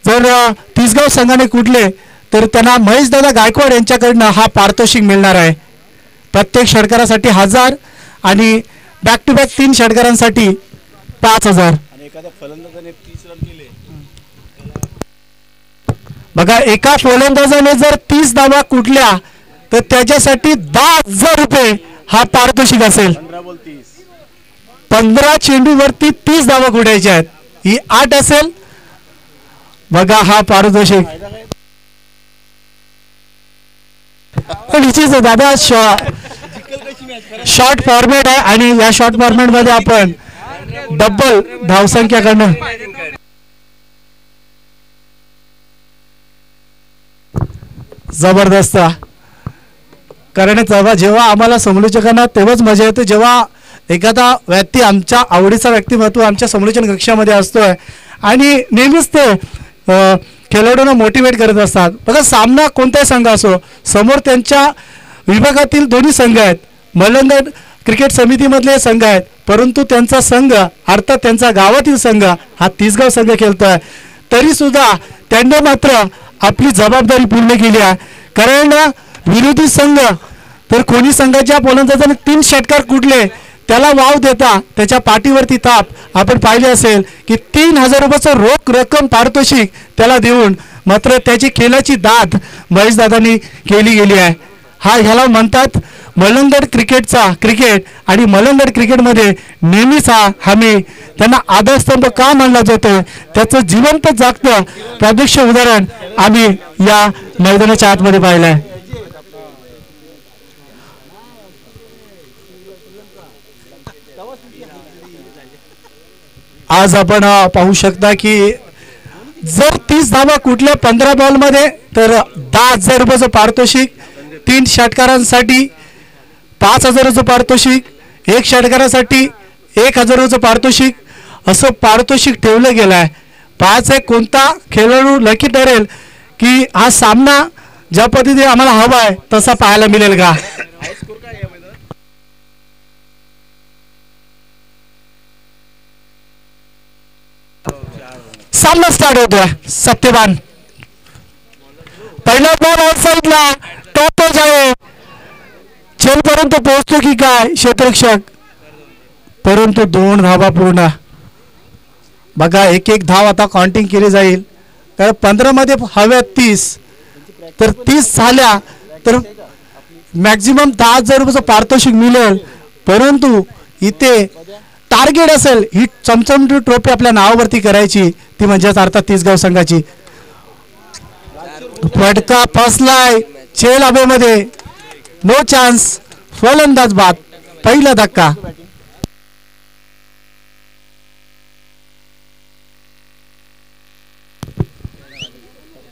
जर तिसगाव संघाने कुठले तर त्यांना महेशदादा गायकवाड यांच्याकडनं हा पारितोषिक मिळणार आहे. प्रत्येक षटकारासाठी 1000 आणि बॅक टू बॅक 3 षटकारांसाठी 5000. बघा एका फलंदाजाने जर 30 धावा कुठल्या तर त्याच्यासाठी 10,000 रुपये हा पारितोषिक असेल. 15 चेंडूवरती 30 धावा कुठायच्या आहेत. ही 8 असेल. बघा हा पारितोषिक निश्चित दादा शॉर्ट फॉर्मॅट आहे आणि या शॉर्ट फॉर्मॅट मध्ये आपण डबल धावसंख्या करणं जबरदस्त. कारण जेव्हा आम्हाला समालोचकांना तेव्हाच मजा येते जेव्हा एखादा व्यक्ती आमच्या आवडीचा व्यक्तिमत्व आमच्या समालोचन कक्षामध्ये असतोय आणि नेहमीच ते खेळाडूंना मोटिवेट करत असतात. बघा सामना कोणताही संघ असो समोर त्यांच्या विभागातील दोन्ही संघ आहेत. मलंगड क्रिकेट समितीमधले संघ आहेत परंतु त्यांचा संघ अर्थात त्यांचा गावातील संघ हा तिसगाव संघ खेळतोय. तरी सुद्धा त्यांनी मात्र आपली जबाबदारी पूर्ण केली आहे. कारण विरोधी संघ तर कोणी संघाच्या फलंदाजाने 3 षटकार कुठले त्याला वाव देता त्याच्या पाठीवरती ताप आपण पाहिले असेल की 3000 रुपयाचं रोख रक्कम पारितोषिक त्याला देऊन मात्र त्याची खेळाची दाद महेशदादांनी केली गेली आहे. ह्याला म्हणतात मलंगड क्रिकेट आणि मलंगड क्रिकेटमध्ये नेहमीच आम्ही त्यांना आधारस्तंभ का मानला जातो त्याचं जिवंत जागतं प्रात्यक्षिक उदाहरण आम्ही या मैदानाच्या आतमध्ये पाहिलं आहे. आज आपण पाहू शकता की जर 30 धावा कुठल्या 15 बॉलमध्ये तर 10,000 रुपयाचं पारितोषिक. 3 षटकारांसाठी 5,000चं पारितोषिक. 1 षटकारासाठी 1,000 रुपयाचं पारितोषिक असं पारितोषिक ठेवलं गेलं आहे. पाहायचं कोणता खेळाडू लकी ठरेल की हा सामना ज्या पद्धतीने आम्हाला हवा आहे तसा पाहायला मिळेल का. सामना स्टार्ट होतोय. सत्यवान पहिला बॉल आउटसाइडला टॉपच आहे. चेलपर्यंत पोहोचतो की काय क्षेत्ररक्षक परंतु 2 धावा पूर्ण. बघा एक धाव आता काउंटिंग केली जाईल कारण 15 मध्ये हव्या 30 तर 30 झाल्या तर मॅक्झिमम 10,000 रुपयाचं पारितोषिक मिळेल. परंतु इथे टार्गेट असेल ही चमचमटी ट्रॉफी आपल्या नावावरती करायची ती म्हणजेच अर्थात तिसगाव संघाची. फटका फसलाय चेल हवेमध्ये. No chance. फलंदाज बाद. पहिला धक्का.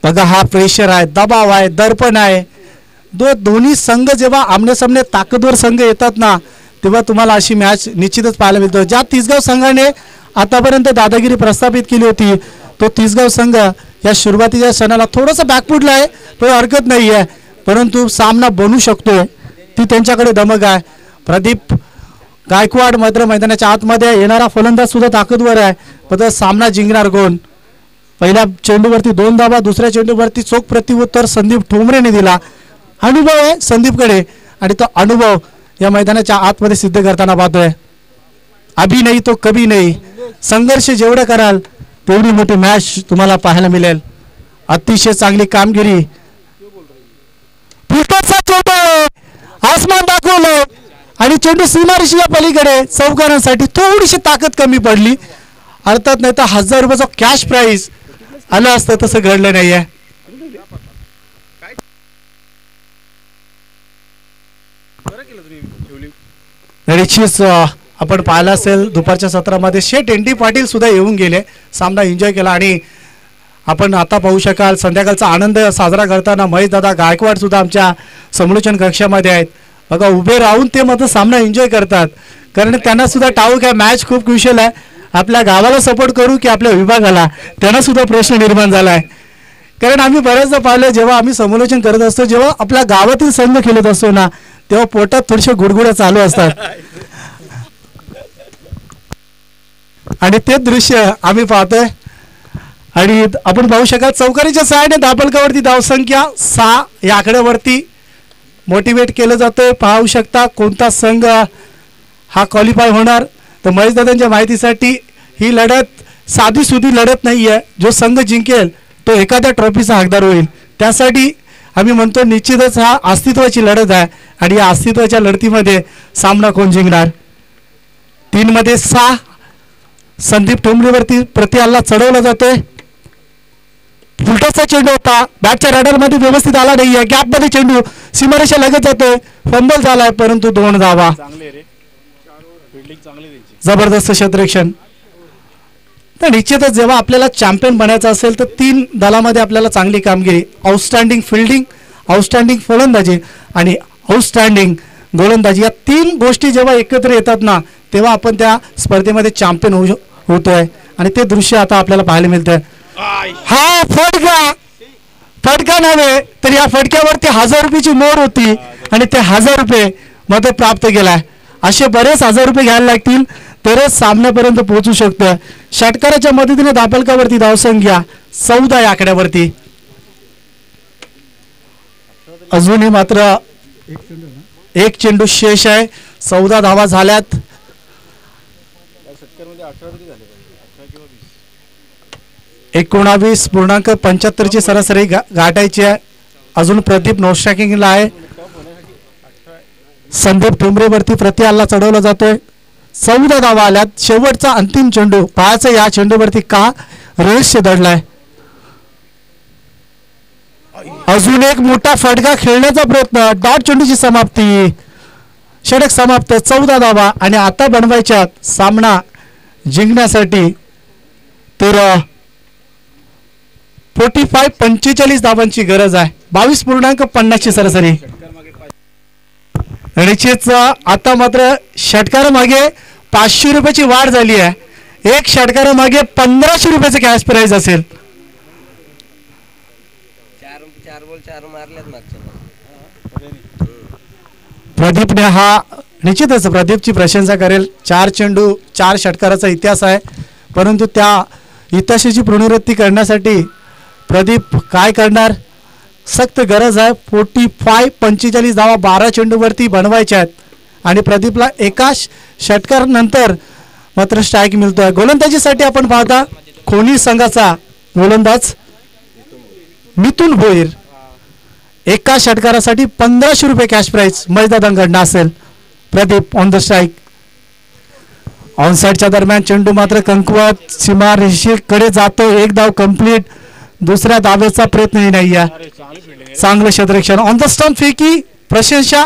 बघा हा प्रेशर आहे दबाव आहे दर्पण आहे. दोन्ही संघ जेव्हा आमने सामने ताकदवर संघ येतात ना तेव्हा तुम्हाला अशी मॅच निश्चितच पाहायला मिळतो. ज्या तिसगाव संघाने आतापर्यंत दादागिरी प्रस्थापित केली होती तो तिसगाव संघ या सुरुवातीच्या क्षणाला थोडंसं बॅकफुटला आहे पण हरकत नाही आहे. परंतु सामना बनू शकतोय ती त्यांच्याकडे धमक आहे. प्रदीप गायकवाड मात्र मैदानाच्या आतमध्ये येणारा फलंदाज सुद्धा ताकदवर आहे. पण सामना जिंकणार कोण. पहिल्या चेंडूवरती 2 धावा दुसऱ्या चेंडूवरती चोख प्रत्युत्तर संदीप ठोंबरेने दिला. अनुभव आहे संदीपकडे आणि तो अनुभव या मैदानाच्या आतमध्ये सिद्ध करताना पाहतोय. अभी नाही तो कभी नाही. संघर्ष जेवढं कराल तेवढी मोठी मॅच तुम्हाला पाहायला मिळेल. अतिशय चांगली कामगिरी. फुटबॉलचा चेंडू आसमान दाखवलं आणि चेंडू सीमारेषेच्या पलीकडे चौकारांसाठी थोडीशी ताकद कमी पडली. अर्थात नाही तर 1000 रुपयाचा कॅश प्राइज आलं असतं तसं घडलं नाहीये. निश्चितच आपण पाहिलं असेल दुपारच्या सत्रामध्ये शेठ एन टी पाटील सुद्धा येऊन गेले. सामना एन्जॉय केला आणि आपण आता पाहू शकाल संध्याकाळचा आनंद साजरा करताना महेशदादा गायकवाड सुद्धा आमच्या समालोचन कक्षामध्ये आहेत. बघा उभे राहून ते मात्र सामना एन्जॉय करतात कारण त्यांना सुद्धा ठाऊक आहे मॅच खूप क्रुशियल आहे. आपल्या गावाला सपोर्ट करू की आपल्या विभागाला त्यांना सुद्धा प्रश्न निर्माण झाला आहे. कारण आम्ही बऱ्याचदा पाहिलं जेव्हा आम्ही समालोचन करत असतो जेव्हा आपल्या गावातील संघ खेळत असतो ना तेव्हा पोटात थोडेसे गुडगुड्या चालू असतात आणि ते दृश्य आम्ही पाहतोय. आणि आपण पाहू शकाल चौकारीच्या सहाय्याने दाबलकावरती धावसंख्या 6 या आकड्यावरती मोटिवेट केलं जातं. पाहू शकता कोणता संघ हा क्वालिफाय होणार. तर महेश दादांच्या माहितीसाठी ही लढत साधी सुधी लढत नाही आहे. जो संघ जिंकेल तो एखाद्या ट्रॉफीचा हकदार होईल. त्यासाठी आम्ही म्हणतो निश्चितच हा अस्तित्वाची लढत आहे आणि या अस्तित्वाच्या लढतीमध्ये सामना कोण जिंकणार. 3 मध्ये 6 संदीप ठोंबरेवरती प्रति हल्ला चढवला जातोय. फुलटॉसचा चेंडू होता, बॅटच्या रडारमध्ये व्यवस्थित आला नाहीये. गॅपमध्ये चेंडू सीमारेषा लगत जातोय. फंबल झालाय परंतु 2 धावा. जबरदस्त क्षेत्ररक्षण. तर निश्चितच जेव्हा आपल्याला चॅम्पियन बनायचं असेल तर 3 दलामध्ये आपल्याला चांगली कामगिरी, आउटस्टँडिंग फिल्डिंग, आउटस्टँडिंग फलंदाजी आणि आउटस्टँडिंग गोलंदाजी या 3 गोष्टी जेव्हा एकत्र येतात ना तेव्हा आपण त्या स्पर्धेमध्ये चॅम्पियन होतोय आणि ते दृश्य आता आपल्याला पाहायला मिळतंय. हा फटका नव्हे तर या फटक्यावरती 1000 रुपयाची मोहर होती आणि ते 1000 रुपये मध्ये प्राप्त केलाय. असे बरेच 1000 रुपये घ्यायला लागतील तरच सामन्यापर्यंत पोहोचू शकतं. षटकाराच्या मदतीने दाबलकावरती धावसंख्या 14 या आकड्यावरती. अजूनही मात्र एक चेंडू शेष आहे. 14 धावा झाल्यात. 19.75 ची सरासरी गाठायची आहे. अजून प्रदीप नो स्ट्रायकिंगला आहे. संदीप ठोंबरेवरती प्रति हल्ला चढवला जातोय. 14 धावा आल्यात. शेवटचा अंतिम चेंडू पाहायचं या चेंडूवरती का रहस्य दडलाय. अजून एक मोठा फटका खेळण्याचा प्रयत्न. डॉट चेंडूची समाप्ती. षटक समाप्त. 14 धावा आणि आता बनवायच्या सामना जिंकण्यासाठी तर 45 धावांची गरज आहे. 22.50 ची सरासरी. निश्चित आता मात्र षटकारामागे 500 रुपयाची वाढ झाली आहे. एक षटकारामागे 1500 रुपयाचं कॅश प्राइज असेल. प्रदीपने हा निश्चितच प्रदीपची प्रशंसा करेल. 4 चेंडू 4 षटकाराचा इतिहास आहे परंतु त्या इतिहासाची पुनरावृत्ती करण्यासाठी प्रदीप काय करणार. सक्त गरज आहे. 45 धावा 12 चेंडूवरती बनवायच्या आहेत आणि प्रदीपला एका षटकारानंतर मात्र स्ट्राईक मिळतोय. गोलंदाजीसाठी आपण पाहता खोनी संघाचा गोलंदाज मिथुन भोईर. एका षटकारासाठी 1500 रुपये कॅश प्राइज मैदानाकडनं असेल. Pradeep on the strike. ऑनसाईडच्या दरम्यान चेंडू मात्र कमकुवत सीमारेषेकडे जातो. एक धाव कंप्लीट. दुसऱ्या धावेचा प्रयत्नही नाही आहे. चांगलं क्षेत्ररक्षण. ऑन द स्टंप फेकी. प्रशंसा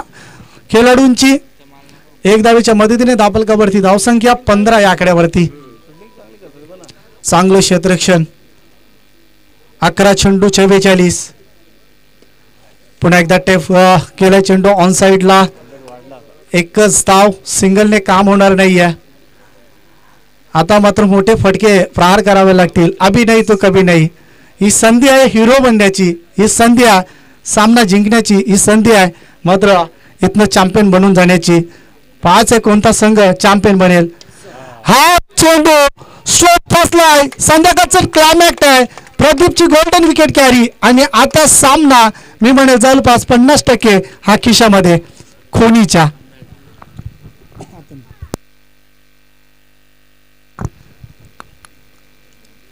खेळाडूंची. एक धावेच्या मदतीने दाबलकावरती धावसंख्या 15 या आकड्यावरती. चांगलं क्षेत्ररक्षण. 11 चेंडू 44. पुन्हा एकदा टेप केला चेंडू ऑन साईडला. एकच धाव. सिंगलने काम होणार नाहीये. आता मात्र मोठे फटके प्रहार करावे लागतील. अभी नाही तो कभी नाही. ही संधी आहे हिरो बनण्याची. ही संधी आहे सामना जिंकण्याची. ही संधी आहे मात्र इथनं चॅम्पियन बनून जाण्याची. पाच आहे कोणता संघ चॅम्पियन बनेल. हा चेंडू स्ट्रोक फसलाय. संध्याकाळचं क्लायमॅक्स आहे. प्रदीपची गोल्डन विकेट कॅरी आणि आता सामना मी म्हणेल जवळपास 50% हा खिशामध्ये खोनीच्या.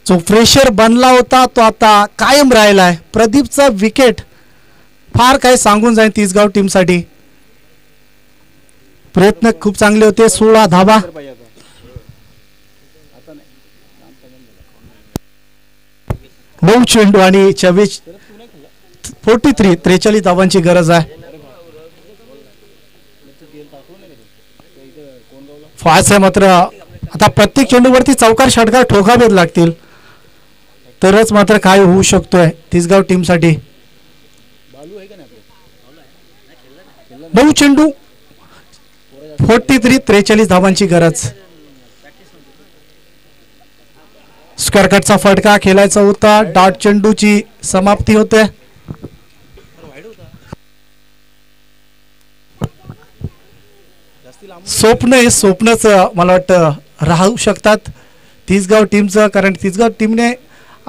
जो फ्रेशर बनला होता तो आता कायम राहिलाय. प्रदीपचा विकेट फार काय सांगून जाईल तिसगाव टीमसाठी. प्रयत्न खूप चांगले होते. 16 धावा. नऊ चेंडू आणि 43 धावांची गरज आहे. फास्ट आहे मात्र आता प्रत्येक चेंडूवरती चौकार षटकार ठोकावेच लागतील तरच मात्र काय होऊ शकतोय तिसगाव टीमसाठी. 9 चेंडू 43 धावांची गरज. स्क्वेअरकटचा फटका खेळायचा होता. डॉट चेंडूची समाप्ती होते. स्वप्नच मला वाटतं राहू शकतात तिसगाव टीमचं. कारण तिसगाव टीमने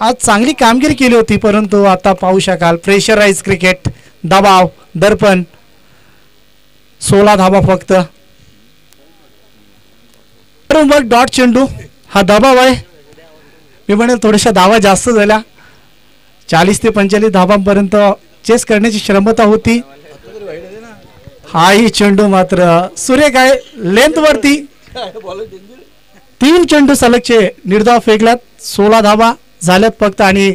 आज चांगली कामगिरी केली होती, परंतु आता पाहू शकाल प्रेशराइज क्रिकेट, दबाव, दर्पण, 16 धाबा फक्त. मग डॉट चेंडू हा दबाव आहे. मी म्हणेल थोड्याशा धावा जास्त झाल्या, 40 ते 45 धाबांपर्यंत चेस करण्याची क्षमता होती. हाही चेंडू मात्र सुरेख आहे, लेंथ वरती 3 चेंडू सलगचे निर्धाव फेकल्यात. 16 धावा झाल्यात फक्त आणि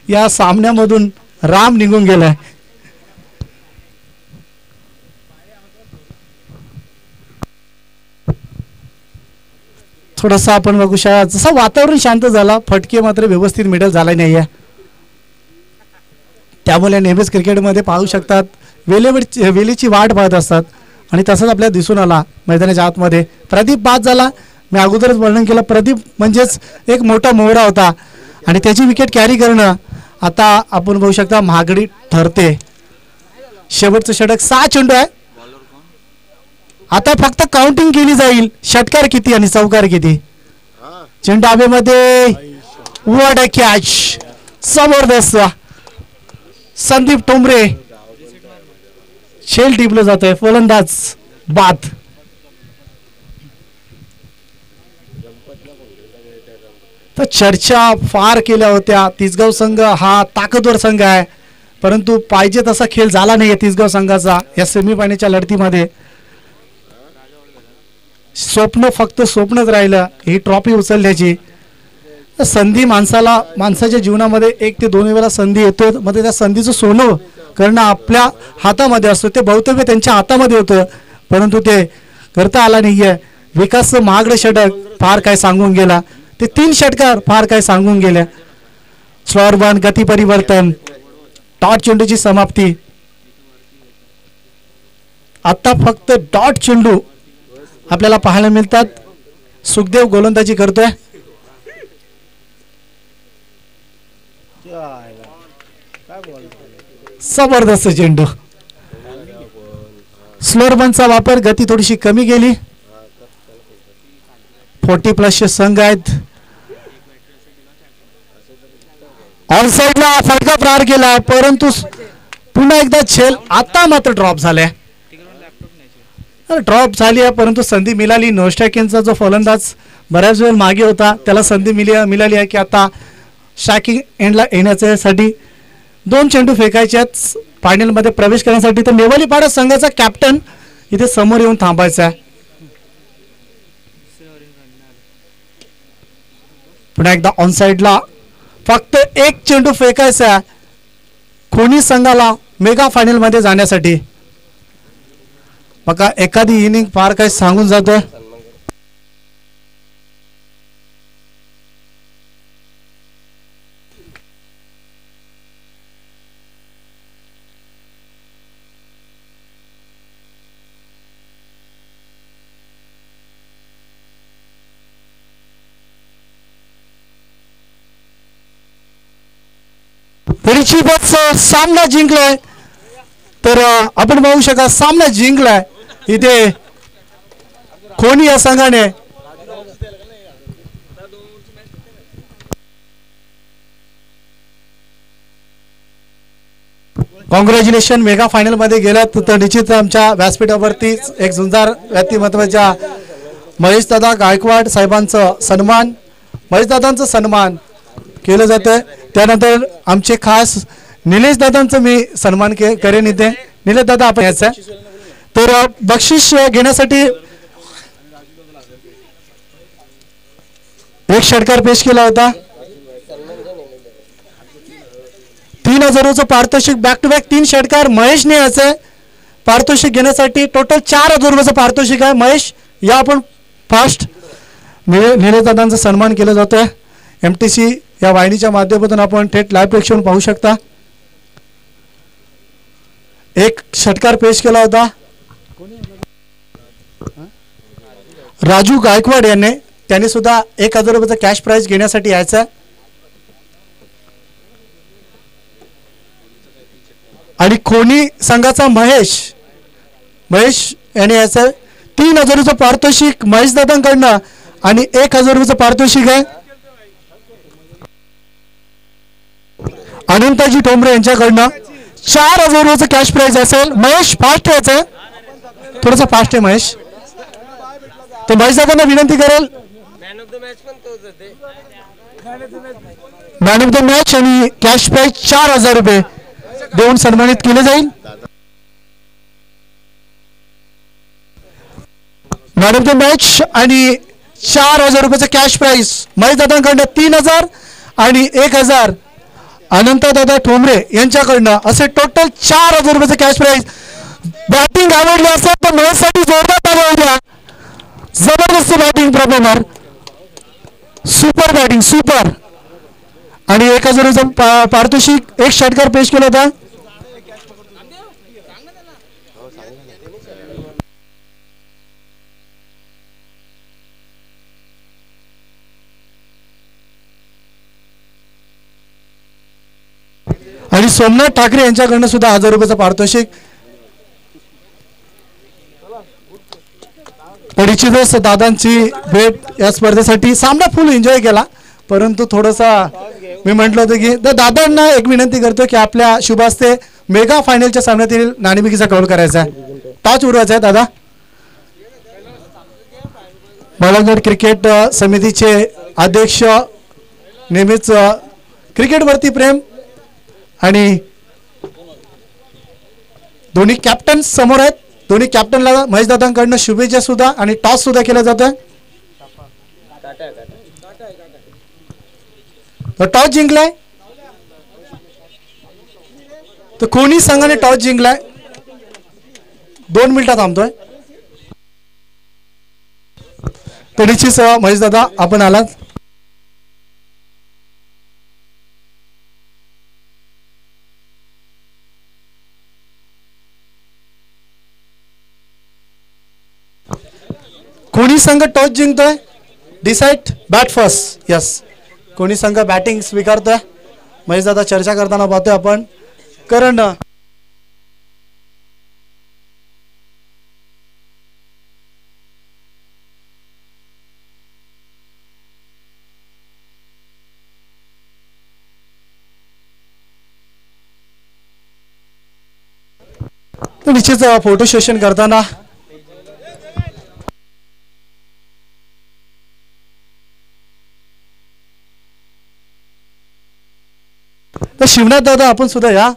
या सामन्यामधून राम निघून गेलाय. थोडासा आपण बघू शकता जसं वातावरण शांत झाला, फटके मात्र व्यवस्थित मिडल झाला नाहीये. त्यामुळे नेहमीच क्रिकेटमध्ये पाहू शकतात वेळेची वाट पाहत असतात आणि तसंच आपल्याला दिसून आला मैदानाच्या आतमध्ये. प्रदीप बाद झाला. मी अगोदरच वर्णन केलं, प्रदीप म्हणजेच एक मोठा मोहरा होता आणि त्याची विकेट कॅरी करणं आता आपण बघू शकता महागडी ठरते. शेवटचं षटक 6 चेंडू आहे. आता फक्त काउंटिंग केली जाईल, षटकार किती आणि चौकार किती. चेंडू हवेमध्ये, व्हॉट अ कॅच, जबरदस्त. संदीप टोंबरे शेल टिपलं जात आहे, फलंदाज बाद. तर चर्चा फार केल्या होत्या. तिसगाव संघ हा ताकदवर संघ आहे, परंतु पाहिजे तसा खेळ झाला नाही तिसगाव संघाचा या सेमीफायनलच्या लढतीमध्ये. स्वप्न फक्त स्वप्नच राहिलं ही ट्रॉफी उचलण्याची. संधी माणसाच्या जीवनामध्ये 1 ते 2 वेळा संधी येतो, मध्ये त्या संधीचं सोनं करणं आपल्या हातामध्ये असतं. ते भवितव्य त्यांच्या हातामध्ये होतं, परंतु ते करता आला नाहीये. विकासचं महागडं षटक फार काय सांगून गेला, ते 3 षटकार फार काय सांगून गेल्या. स्लॉरबन, गती परिवर्तन, डॉट चेंडूची समाप्ती. आता फक्त डॉट चेंडू आपल्याला पाहायला मिळतात. सुखदेव गोलंदाजी करतोय. जबरदस्त चेंडू. स्लोअरबनचा वापर, गती थोडीशी कमी गेली. 40+ संघ आहेत. ऑन साइडला फटका प्रहार केला, परंतु पुन्हा एकदा झेल. आता मात्र ड्रॉप झालाय, ड्रॉप झाली आहे, परंतु संधी मिळाली. नोस्टॅकिनचा जो फलंदाज बऱ्याच वेळ मागे होता त्याला संधी मिळाली आहे की आता शॅकिंग एंडला येण्यासाठी 2 चेंडू फेकायचे आहेत फायनलमध्ये प्रवेश करण्यासाठी. तर नेवालीपाडा संघाचा कॅप्टन इथे समोर येऊन थांबायचा आहे. पुन्हा एकदा ऑन साइडला फक्त 1 चेंडू फेकायचा आहे खोनी संघाला मेगा फायनल मध्ये जाण्यासाठी. बघा एखादी इनिंग फार काही सांगून जातोय. सामना जिंकलाय. तर आपण बघू शकता सामना जिंकलाय इथे खोनी या संघाने. कॉंग्रॅच्युलेशन, मेगा फायनल मध्ये गेलात तर निश्चित आमच्या व्यासपीठावरती एक झुंजार व्यक्तिमत्वाच्या महेश दादा गायकवाड साहेबांचं सन्मान, महेश दादांचं सन्मान केलं जातं. त्यानंतर आमचे खास निलेश दादांचं मी सन्मान करेन इथे. निलेश दादा आपण यायचं तर बक्षीस घेण्यासाठी एक षटकार पेश केला होता. 3000 पारितोषिक, बॅक टू बॅक 3 षटकार महेशने यायचं पारितोषिक घेण्यासाठी. टोटल 4000 पारितोषिक आहे. महेश या आपण फास्ट. निलेश दादांचा सन्मान केला जातोय. MTC या वाहिनीच्या माध्यमातून आपण थेट लाईव्ह प्रेक्षण पाहू शकता. एक षटकार पेश केला होता राजू गायकवाड यांनी. त्यांनी सुद्धा 1000 रुपयाचा कॅश प्राइज घेण्यासाठी यायचा. आणि खोनी संघाचा महेश याने यायचं. 3000 पारितोषिक महेश दादांकडनं आणि 1000 रुपयाचं पारितोषिक आहे. अनंताजी ठोंबरे यांच्याकडनं 4,000 रुपयाचं कॅश प्राइज असेल. महेश फास्ट यायचं, थोडंसं फास्ट आहे महेश. तर महेश दादांना विनंती करेल मॅन ऑफ द मॅच आणि कॅश प्राइज 4,000 रुपये देऊन सन्मानित केले जाईल. मॅन ऑफ द मॅच आणि 4,000 रुपयाचं कॅश प्राइज महेश दादांकडनं 3,000 आणि 1,000 अनंतदादा ठोंबरे यांच्याकडनं असे टोटल 4,000 रुपयाचं कॅश प्राइज. बॅटिंग आवडली असेल तर महेशसाठी जोरदार ताली होऊ द्या. जबरदस्त बॅटिंग प्रभूमार, सुपर बॅटिंग सुपर. आणि 1,000 रुपयाचं पारितोषिक एक षटकार पेश केला होता. आणि सोमनाथ ठाकरे यांच्याकडनं सुद्धा 1,000 रुपयाचं पारितोषिक. परिचितच दादांची भेट या स्पर्धेसाठी. सामना फुल एन्जॉय केला, परंतु थोडासा मी म्हटलं होतं की दादांना एक विनंती करतो की आपल्या शुभास्ते मेगा फायनलच्या सामन्यातील नाणेफेकीचा कौल करायचा आहे, टॉच उडवायचा आहे. दादा बाळगड क्रिकेट समितीचे अध्यक्ष, नेहमीच क्रिकेटवरती प्रेम आणि दोन्ही कॅप्टन समोर आहेत. दोन्ही कॅप्टनला महेश दादांकडनं शुभेच्छा सुद्धा आणि टॉस सुद्धा केला जातोय. टॉस जिंकलाय तर कोणी संघाने टॉस जिंकलाय. 2 मिनिटात थांबतोय. तरीची सह महेश दादा आपण आलात. कोणी संघ टॉस जिंकतोय. Decide bat first. यस, कोणी संघ बॅटिंग स्वीकारतोय. महेश दादा चर्चा करताना पाहतोय आपण. कारण निश्चित फोटो सेशन करताना तर शिवनाथ दादा आपण सुद्धा या.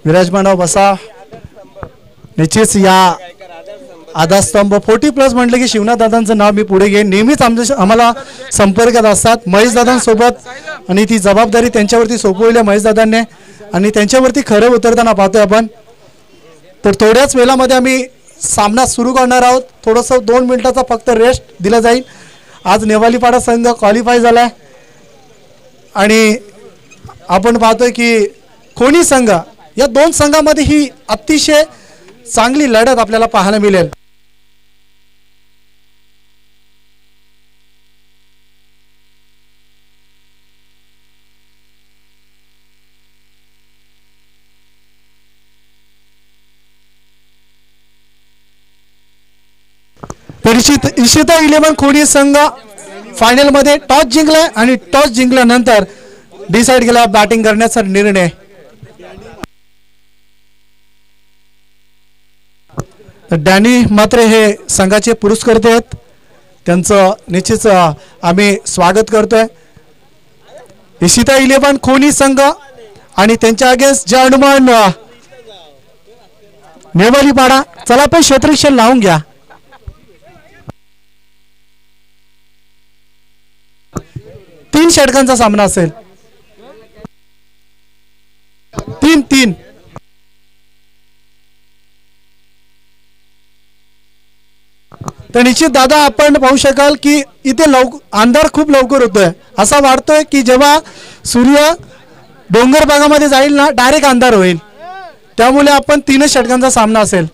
विराजमान बसा. निश्चित या आधारस्तंभ 40+ म्हटलं की शिवनाथ दादांचं नाव मी पुढे घेईन. नेहमीच आम्हाला संपर्कात असतात महेश दादांसोबत आणि ती जबाबदारी त्यांच्यावरती सोपवली महेश दादांनी आणि त्यांच्यावरती खरं उतरताना पाहतोय आपण. तर थोड्याच वेळामध्ये आम्ही सामना सुरू करणार आहोत. थोडंसं 2 मिनिटाचा फक्त रेस्ट दिला जाईल. आज नेवालीपाडा संघ क्वालिफाय झालाय आणि आपण पाहतोय की कोणी संघ या 2 संघामध्ये ही अतिशय चांगली लढत आपल्याला पाहायला मिळेल. परिचित इशिता 11 खोडी संघ फायनल मध्ये टॉस जिंकलाय आणि टॉस जिंकल्यानंतर डिसाइड केला बॅटिंग करण्याचा निर्णय. डॅनी मात्र हे संघाचे पुरस्कर्ते आहेत. त्यांचं निश्चित आम्ही स्वागत करतोय. इशिता 11 खोनी संघ आणि त्यांच्या अगेन्स्ट जे हनुमान नेवालीपाडा. चला पण क्षेत्ररक्षण लावून घ्या. 3 षटकांचा सामना असेल. 3-3. तर निश्चित दादा आपण पाहू शकाल की इथे अंधार खूप लवकर होतोय. असा वाटतोय की जेव्हा सूर्य डोंगर भागामध्ये जाईल ना डायरेक्ट अंधार होईल. त्यामुळे आपण 3 षटकांचा सामना असेल.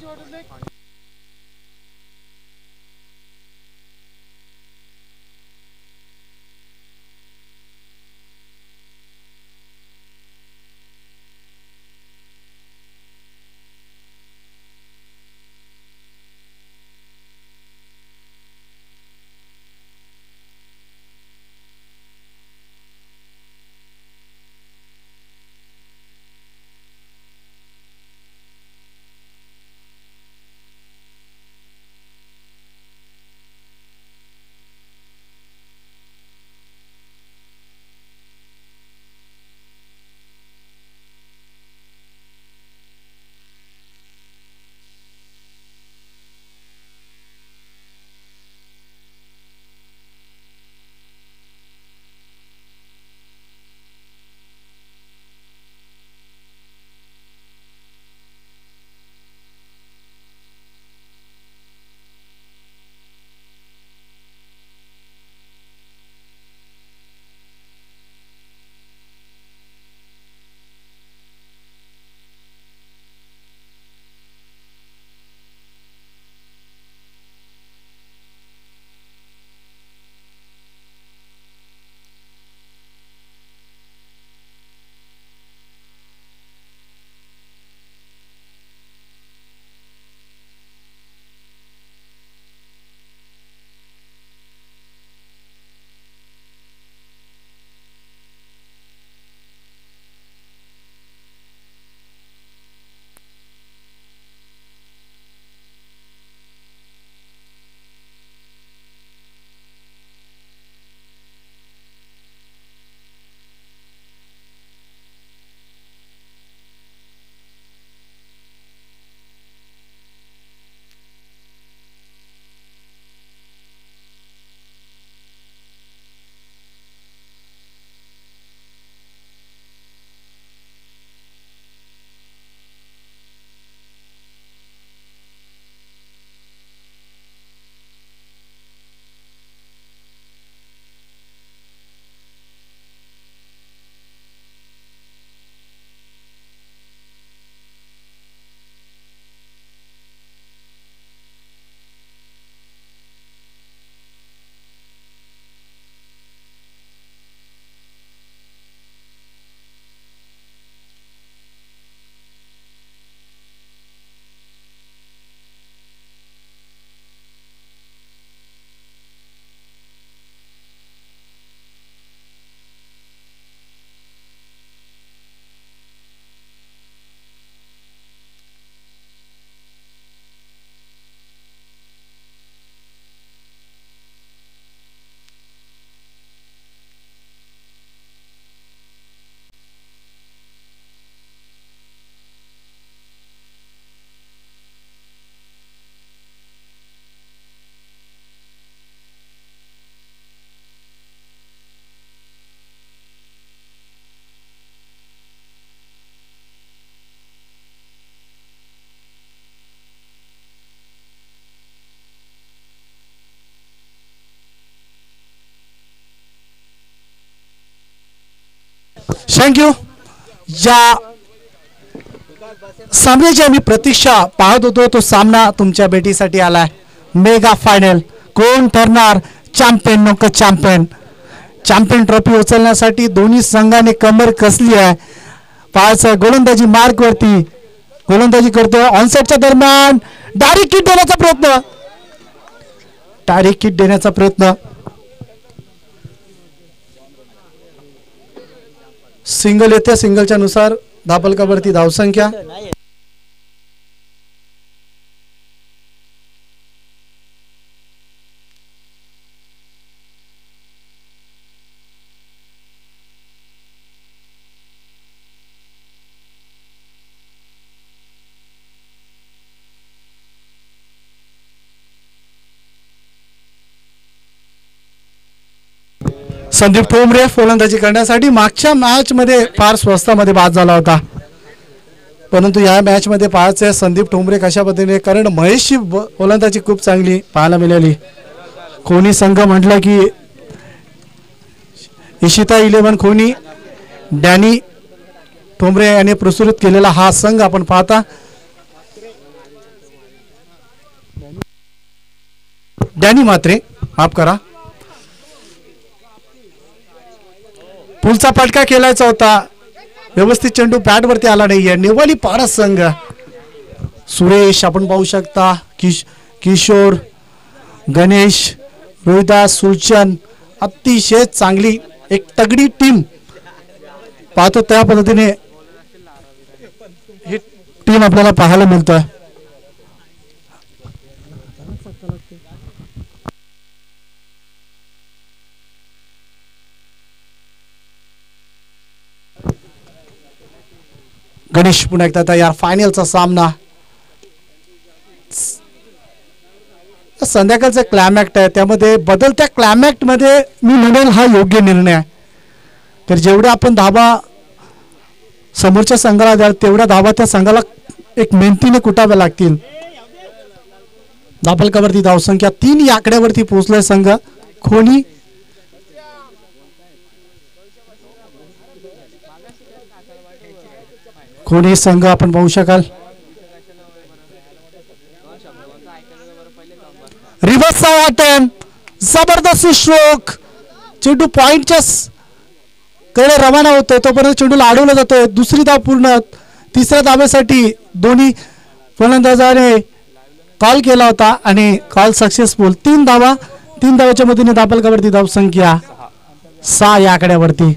थँक्यू. ज्या सामन्याची आम्ही प्रतीक्षा पाहत होतो तो सामना तुमच्या भेटीसाठी आलाय. Mega final. कोण ठरणार चॅम्पियन नको चॅम्पियन. चॅम्पियन ट्रॉफी उचलण्यासाठी दोन्ही संघाने कंबर कसली आहे. पाहायचं गोलंदाजी मार्क वरती गोलंदाजी करतोय. ऑनसेटच्या दरम्यान डायरेक्ट किट देण्याचा प्रयत्न. डायरेक्ट किट देण्याचा प्रयत्न. सिंगल येते. सिंगलच्या नुसार धापलकावरती धावसंख्या. संदीप ठोंबरे फलंदाजी करण्यासाठी मागच्या मॅच मध्ये फार स्वस्तामध्ये बाद झाला होता, परंतु या मॅच मध्ये पाहायचं आहे संदीप ठोंबरे कशा पद्धतीने, कारण महेशची फलंदाजी खूप चांगली पाहायला मिळाली. खोनी संघ म्हटलं की इशिता 11 खोनी डॅनी ठोंबरे यांनी प्रस्तुत केलेला हा संघ आपण पाहता. डॅनी मात्रे माफ करा, पुलचा फटका खेळायचा होता, व्यवस्थित चेंडू बॅट वरती आला नाहीये. नेवाली पारस संघ सुरेश आपण पाहू शकता, किशोर, गणेश, रोहिदास, सुलचंद, अतिशय चांगली एक तगडी टीम पाहतो. त्या पद्धतीने ही टीम आपल्याला पाहायला मिळतोय. गणेश पुन्हा एकदा तयार. फायनलचा सामना संध्याकाळचा क्लायमॅक्ट आहे, त्यामध्ये बदलत्या क्लायमॅक्ट मध्ये मी म्हणेल हा योग्य निर्णय आहे. तर जेवढ्या आपण धाबा समोरच्या संघाला द्याल तेवढ्या धाबा त्या संघाला एक मेहनतीने कुटाव्या लागतील. दापलकावरती धावसंख्या 3 या आकड्यावरती पोहोचलाय संघ. खोनी खोनी संघ आपण पाहू शकाल. रिव्हर्सचा अटेम्प्ट, जबरदस्त स्ट्रोक, चेंडू पॉइंटच्या कडे रवाना होतोय, तोपर्यंत चेंडूला अडवला जातोय. दुसरी धाव पूर्ण. तिसऱ्या धावेसाठी दोन्ही फलंदाजाने कॉल केला होता आणि कॉल सक्सेसफुल. 3 धावा. 3 धावाच्या मधून दापलकावरती धावसंख्या 6 या आकड्यावरती.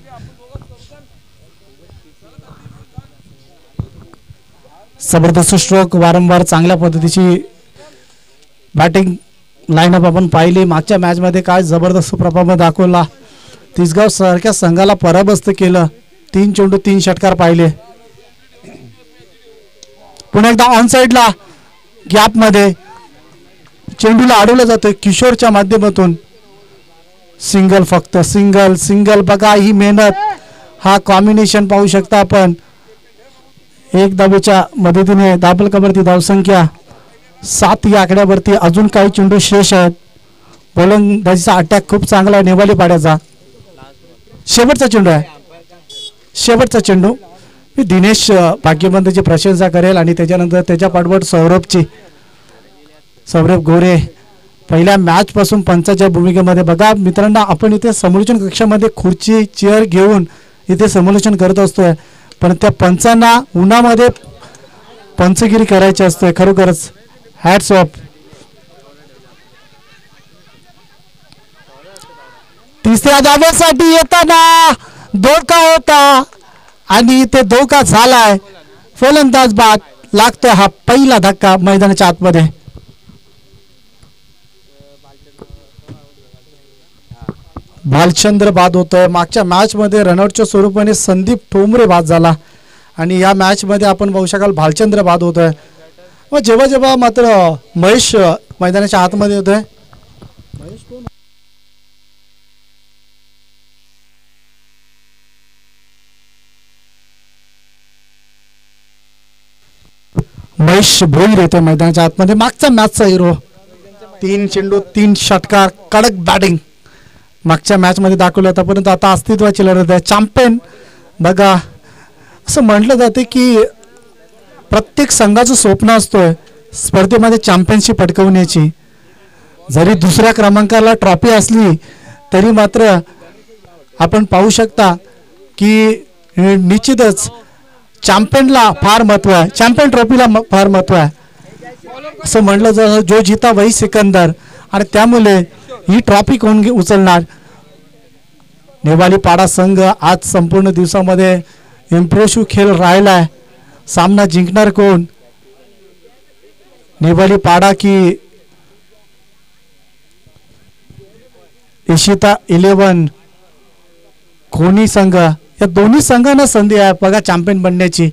जबरदस्त स्ट्रोक, वारंवार चांगल्या पद्धतीची बॅटिंग लाईनअप आपण पाहिली. मागच्या मॅच मध्ये काय जबरदस्त प्रभाव दाखवला. तिसगाव सारख्या संघाला पराभूत केलं. 3 चेंडू 3 षटकार पाहिले. पुन्हा एकदा ऑन साइडला गॅप मध्ये चेंडूला अडवलं जातोय किशोरच्या माध्यमातून. सिंगल, फक्त सिंगल सिंगल. बघा ही मेहनत, हा कॉम्बिनेशन पाहू शकता आपण. 1 धावेच्या मदतीने दापलकावरती धावसंख्या 7 या आकड्यावरती. अजून काही चेंडू शेष आहेत. गोलंदाजीचा अटॅक खूप चांगला आहे नेवाली पाड्याचा. शेवटचा चेंडू आहे, शेवटचा चेंडू. मी दिनेश भाग्यवंतची प्रशंसा करेल आणि त्याच्यानंतर त्याच्या पाठवट सौरभ गोरे पहिल्या मॅच पासून पंचाच्या भूमिकेमध्ये. बघा मित्रांनो, आपण इथे समालोचन कक्षामध्ये खुर्ची चेअर घेऊन इथे समालोचन करत असतोय, पण त्या पंचांना उन्हामध्ये पंचगिरी करायची असते. खरोखरच हॅट्स ऑफ. तिसऱ्या धावेसाठी येताना धोका होता आणि ते धोका झालाय. फलंदाज बाद लागतोय. हा पहिला धक्का मैदानाच्या आतमध्ये. भालचंद्र बाद होतोय. मागच्या मॅच मध्ये रनआउटच्या स्वरूपाने संदीप ठोंबरे बाद झाला आणि या मॅच मध्ये आपण पाहू शकाल भालचंद्र बाद होतोय. मग जेव्हा जेव्हा मात्र महेश मैदानाच्या आतमध्ये होतोय. महेश भोईर येतोय मैदानाच्या आतमध्ये. मागच्या मॅचचा हिरो. 3 चेंडू 3 षटकार, कडक बॅटिंग मागच्या मॅच मध्ये दाखवलं होतं, परंतु आता अस्तित्वाची लढत आहे. चॅम्पियन बघा असं म्हटलं जाते की प्रत्येक संघाचं स्वप्न असतोय स्पर्धेमध्ये चॅम्पियनशिप पटकवण्याची. जरी दुसऱ्या क्रमांकाला ट्रॉफी असली तरी मात्र आपण पाहू शकता की निश्चितच चॅम्पियनला फार महत्त्व आहे, चॅम्पियन ट्रॉफीला फार महत्त्व आहे. असं म्हटलं जातं जो जिता वही सिकंदर, आणि त्यामुळे ही ट्रॉफी कोण उचलणार. नेवाली पाडा संघ आज संपूर्ण दिवसामध्ये इम्प्रेसिव्ह खेळ राहिला आहे. सामना जिंकणार कोण, नेवाली पाडा की इशिता 11 कोणी संघ. या दोन्ही संघांना संधी आहे बघा चॅम्पियन बनण्याची.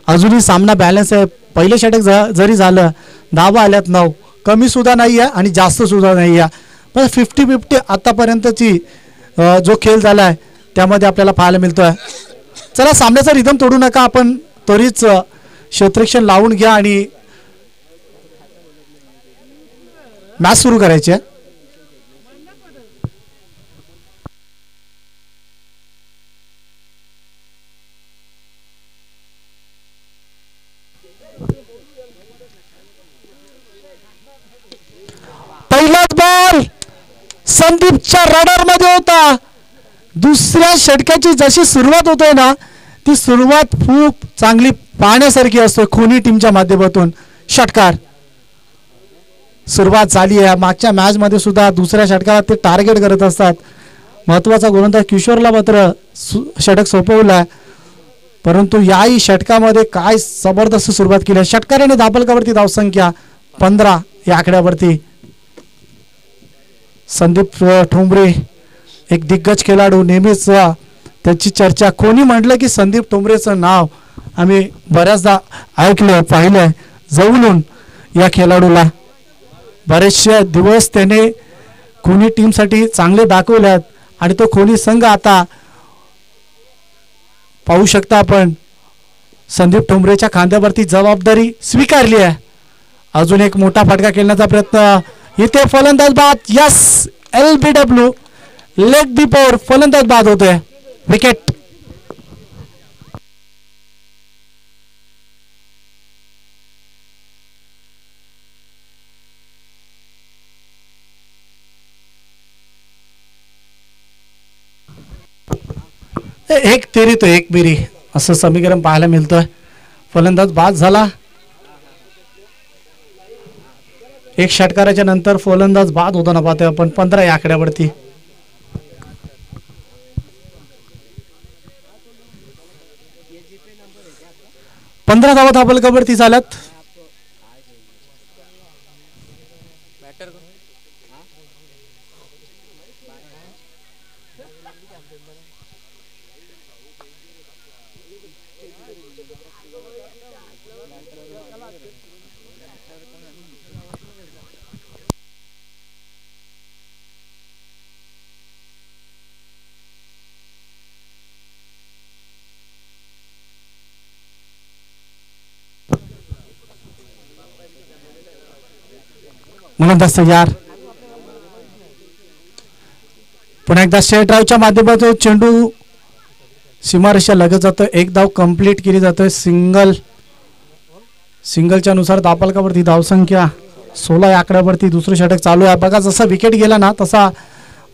अजूनही सामना बॅलन्स आहे. पहिले षटक जरी झालं, धावा आल्यात 9, कमी सुद्धा नाही आहे आणि जास्त सुद्धा नाही आहे. पण 50-50 आतापर्यंतची जो खेळ झाला आहे त्यामध्ये आपल्याला पाहायला मिळतोय. चला सामन्याचा रिदम तोडू नका, आपण त्वरित क्षेत्ररक्षण लावून घ्या आणि मॅच सुरू करायची आहे. पहिलाच बॉल संदीपच्या रडार मध्ये होता. दुसऱ्या षटकाची जशी सुरुवात होते ना, ती सुरुवात खूप चांगली पाहण्यासारखी असते. खोनी टीमच्या माध्यमातून षटकार सुरुवात झाली आहे. मागच्या मॅच मध्ये सुद्धा दुसऱ्या षटकाला ते टार्गेट करत असतात. महत्वाचा गोलंदाज किशोरला मात्र षटक सोपवला, परंतु याही षटकामध्ये काय जबरदस्त सुरुवात केली. षटकाराने दाबलकावरती धावसंख्या 15 या आकड्यावरती. संदीप ठोंबरे एक दिग्गज खेळाडू, नेहमीच त्याची चर्चा. कोणी म्हटलं की संदीप ठोंबरेचं नाव आम्ही बऱ्याचदा ऐकलं पाहिलं जवळून. या खेळाडूला बरेचसे दिवस त्याने खोनी टीमसाठी चांगले दाखवल्यात आणि तो खोनी संघ आता पाहू शकता आपण संदीप ठोंबरेच्या खांद्यावरती जबाबदारी स्वीकारली आहे. अजून एक मोठा फटका खेळण्याचा प्रयत्न. इथे फलंदाज बाद. यस, LBW लेग बिफोर फलंदाज बाद होते. विकेट. एक तेरी तो एक बिरी असं समीकरण पाहायला मिळतोय. फलंदाज बाद झाला. एक षटकाराच्या नंतर फलंदाज बाद होताना पाहतोय आपण 15 या आकड्यावरती. पंधरा धावा धाबलकावरती झाल्यात. गोलंदाज तयार. पुन्हा एकदा स्ट्रेट ड्राईव्हच्या माध्यमातून चेंडू सीमारेषा लगत जातो. एक धाव कंप्लीट केली जातोय. सिंगलच्या नुसार दाबलकावरती धावसंख्या 16 या आकड्यावरती दुसरं षटक चालू आहे. बघा जसा विकेट गेला ना तसा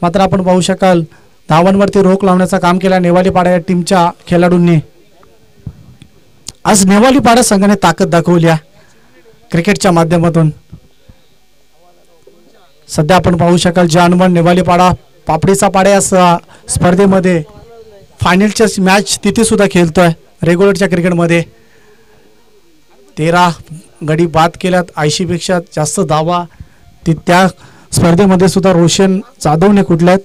मात्र आपण पाहू शकाल धावांवरती रोख लावण्याचं काम केला नेवाली पाडा या टीमच्या खेळाडूंनी. आज नेवाली पाडा संघाने ताकद दाखवली क्रिकेटच्या माध्यमातून. सध्या आपण पाहू शकाल जानमन नेवाली पाडा पापडीचा पाडा या स्पर्धेमध्ये फायनलच्या मॅच तिथे सुद्धा खेळतोय. रेग्युलरच्या क्रिकेटमध्ये 13 गडी बाद केल्यात. 80 पेक्षा जास्त धावा त्या स्पर्धेमध्ये सुद्धा रोशन जाधवने कुठल्यात.